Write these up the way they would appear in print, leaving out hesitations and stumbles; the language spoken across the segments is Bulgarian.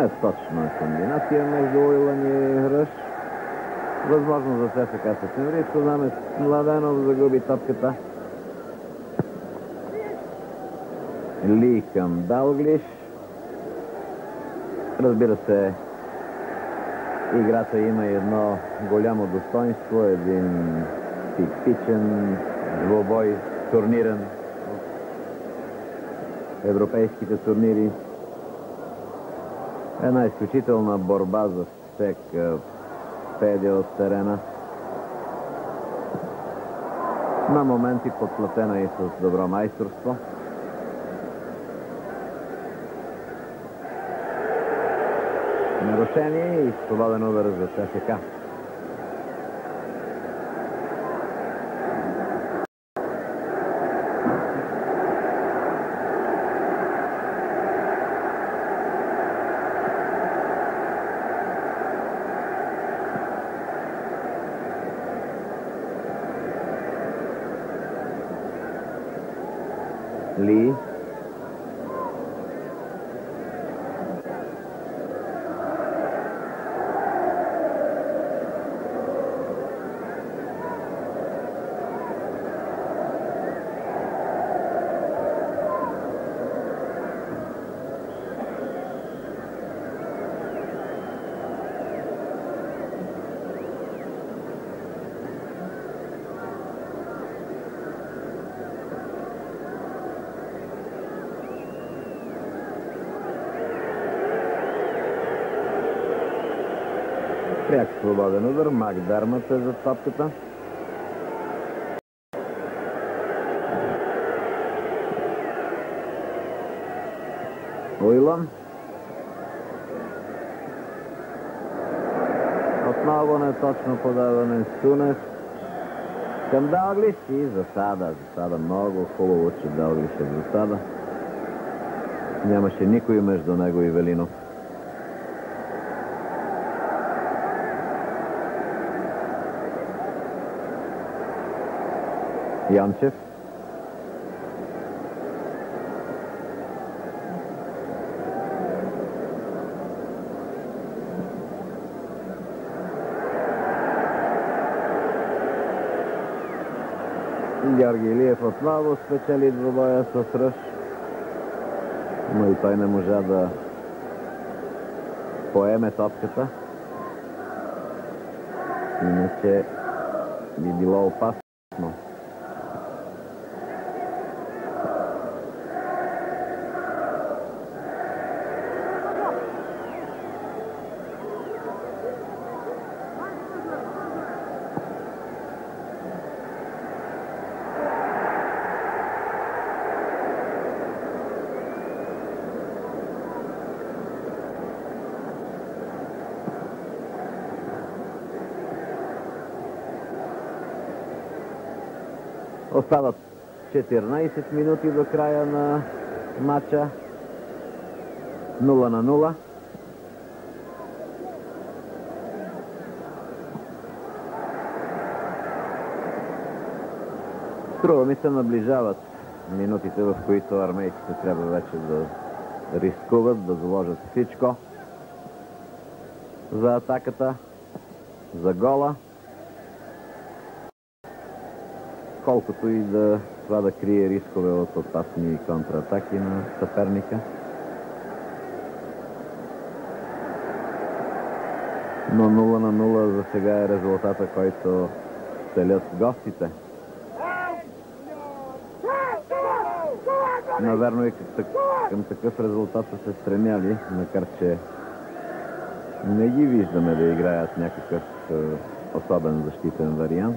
Не точно е комбинация между Уилън и Ръш. Възможно за ЦСКА Септемврийско знаме. Младенов загуби топката. Ли към Далглиш. Разбира се, играта има едно голямо достоинство, един типичен двубой, турнирен в европейските турнири. Една изключителна борба за всека педия от терена. На моменти подплатена и с добро майсторство. Нарушение и свободен удар за ЦСКА. Ли. Пряк свободен удар. Макдермът е за топката. Уилън. Отново неточно подаване. Сунес към Далглиш и засада. Засада много хубаво, че Далглиш е в засада. Нямаше никой между него и Велинов. Янчев. Георги Илиев отново спечели двобоя с Ръш, но и той не можа да поеме топката. Иначе би било опасно. Остават 14 минути до края на матча. 0-0. Струва ми се, наближават минутите, в които армейците трябва вече да рискуват, да заложат всичко за атаката, за гола. Колкото и това да крие рискове от опасни контратаки на съперника. Но 0-0 за сега е резултата, който целят гостите. Наверно и към такъв резултат са се стремяли, макар че не ги виждаме да играят някакъв особен защитен вариант.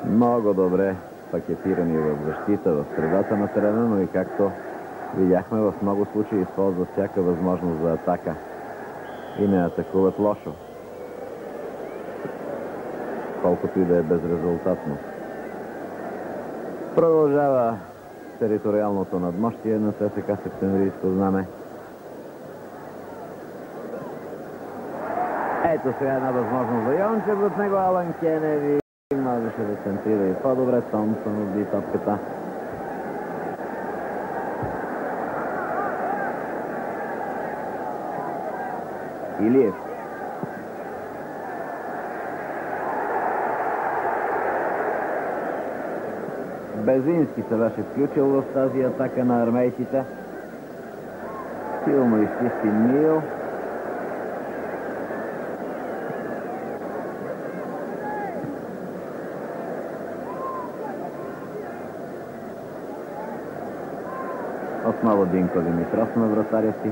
Много добре пакетирани в защита, в средата на терена, но и както видяхме, в много случаи използват всяка възможност за атака и не атакуват лошо, колкото и да е безрезултатно. Продължава териториалното надмощие на ЦСКА Септемврийско знаме. Ето сега една възможност за Йончев, от него Алън Кеневи можеше да центрира и по-добре. Томсън отби топката. Илиев. Безински се беше включил в тази атака на армейците. Силно изчисти Мил. Отново Динко Димитров на вратаря си.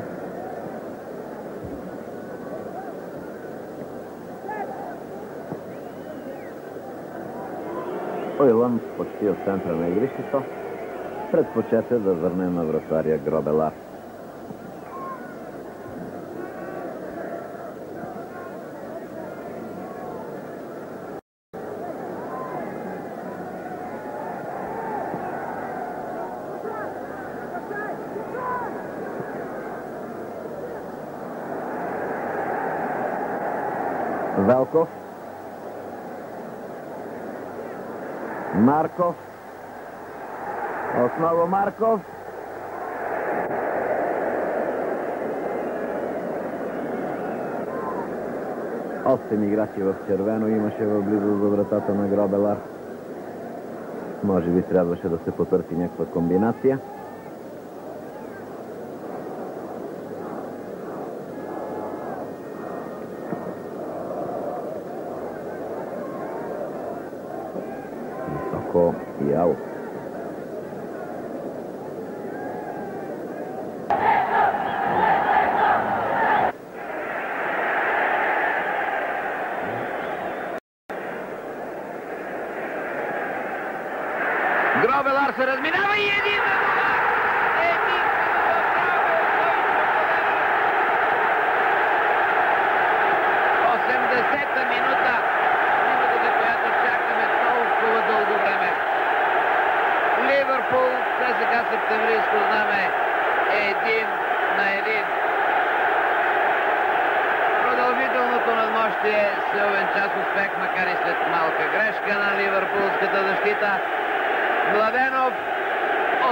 Ойлън почти от центъра на игрището предпочете да върне на вратаря Гробелар. Велков. Марков. Отново Марков. Осем играчи в червено имаше в близост до вратата на Гробелар. Може би трябваше да се потърси някаква комбинация. И аут. Гробелар се разминава и един на нула! Един на 80-та минута. Минутата, която чакаме толкова дълго време. Ливърпул, ЦСКА Септемврийско знаме 1-1. Продължителното надмощие се увенча с успех, макар и след малка грешка на ливърпулската защита. Младенов,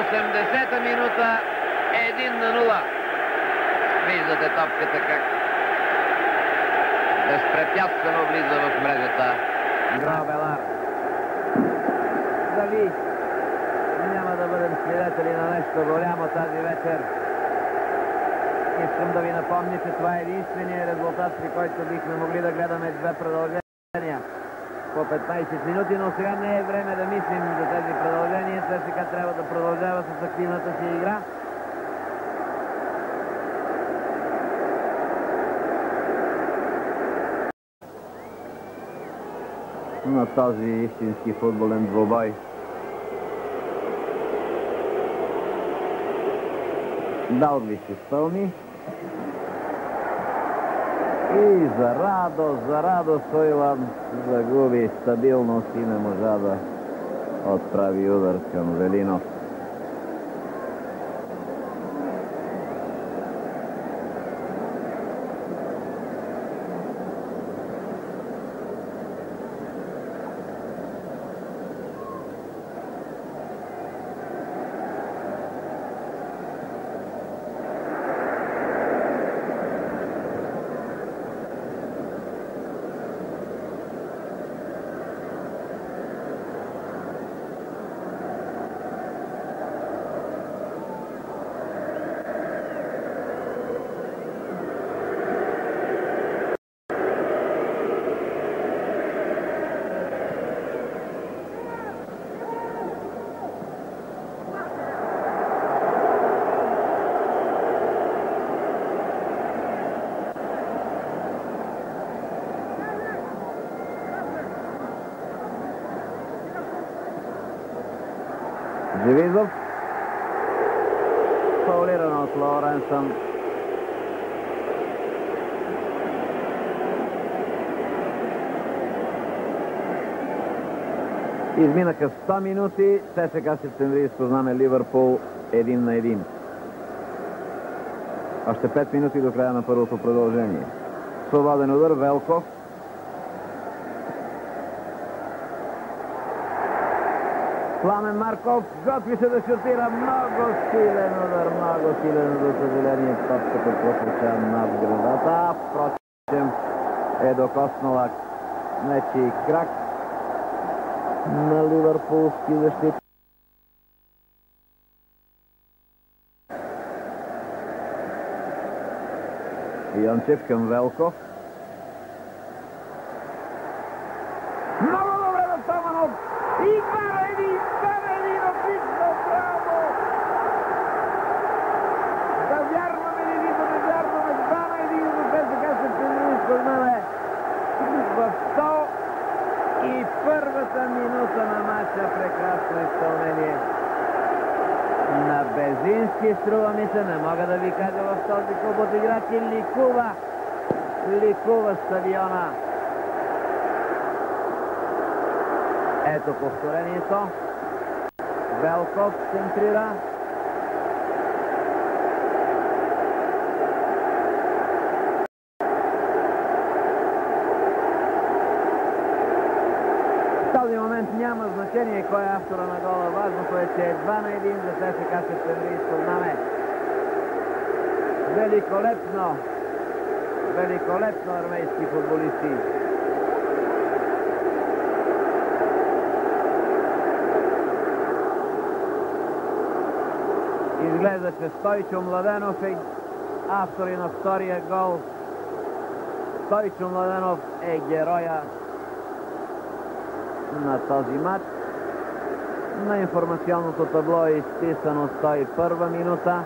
80-та минута, 1-0. Виждате топката как безпрепятствено влиза в мрежата. Гробелар. Дали няма да бъдем свидетели на нещо голямо тази вечер? Искам да ви напомня, че това е единственият резултат, при който бихме могли да гледаме две продължения по 15 минути, но сега не е време да мислим за тези продължения. ЦСКА трябва да продължава с активната си игра. На този истински футболен двубой. Далгвиш изпълни. И за радост Ойлън загуби стабилност и не можа да отправи удар към Велинов. Живизов. Фаулиран от Лоуренсън. Изминаха 100 минути. ЦСКА Септемврийско знаме Ливърпул 1-1. Още 5 минути до края на първото продължение. Свободен удар, Велков. Пламен Марков готви се да шутира. Много силен удар, за съжаление топката профуча над градата. е докоснала нечий крак на ливърпулски защит. Йончев към Велков. Много добре на Стаманов! И 2-1, отлично, браво! Да вярваме ли, да не вярваме, 2-1, но те сега се премини според мен в 101-та минута на матча. Прекрасно изпълнение на Безински, струва ми се, не мога да ви кажа в този клуб от играчи. Ликува стадиона. Ето повторението. Велков центрира. В този момент няма значение кой е автора на гола. Важното е, че е 2-1 за ЦСКА Септември изпод знаме. Великолепно армейски футболисти. Изглежда, че Стойчо Младенов е автор и на втория гол. Стойчо Младенов е героя на този матч. На информационното табло е изписано 101 минута.